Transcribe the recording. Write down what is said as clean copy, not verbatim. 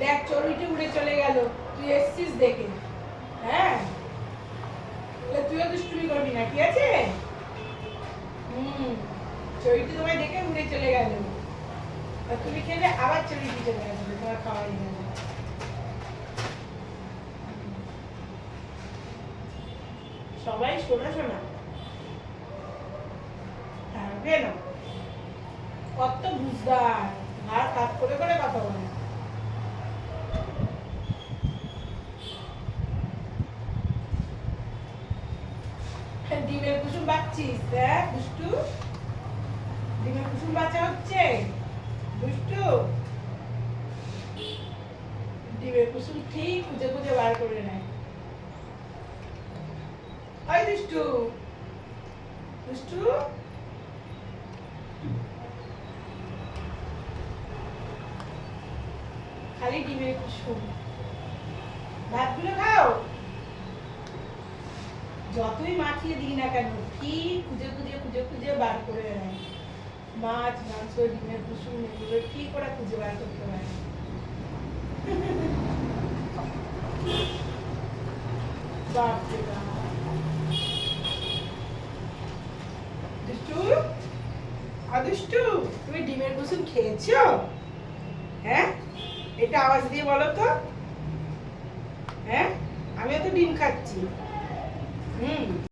দেখ চড়ুইটি উড়ে চলে গেল, তুই এসছিস দেখে। হ্যাঁ, তুইও দুষ্টুমি করবি না, ঠিক আছে? চড়ুইটি তোমায় দেখে উড়ে চলে গেল, তুমি খেলে আবার চড়ুইটি চলে আসবে, তোমার খাওয়াই গেল। সবাই শোনা শোনা, থাকবে না, কত বুঝদার, আর কাজ করে করে কথা বলে। ডিমের কুসুম বাচ্ছিস? দেখ দুষ্টু, ডিমের কুসুম বাচ্চা হচ্ছে দুষ্টু। ডিমের কুসুম ঠিক খুঁজে খুঁজে বার করে নেয়। ওই দুষ্টু, দুষ্টু, খালি ডিমের কুসুম। ভাতগুলো খাও, যতই মাখিয়ে দিই না কেন ঠিক খুঁজে খুঁজে খুঁজে খুঁজে বার করে নেয়। মাছ, মাংস, ডিমের কুসুম এগুলো ঠিক ওরা খুঁজে বার করতে পারে। বাপরে বাপ। দুষ্টু, দুষ্টু, তুমি ডিমের কুসুম খেয়েছো? হ্যাঁ, এটা আওয়াজ দিয়ে বলো তো। হ্যাঁ, আমিও তো ডিম খাচ্ছি।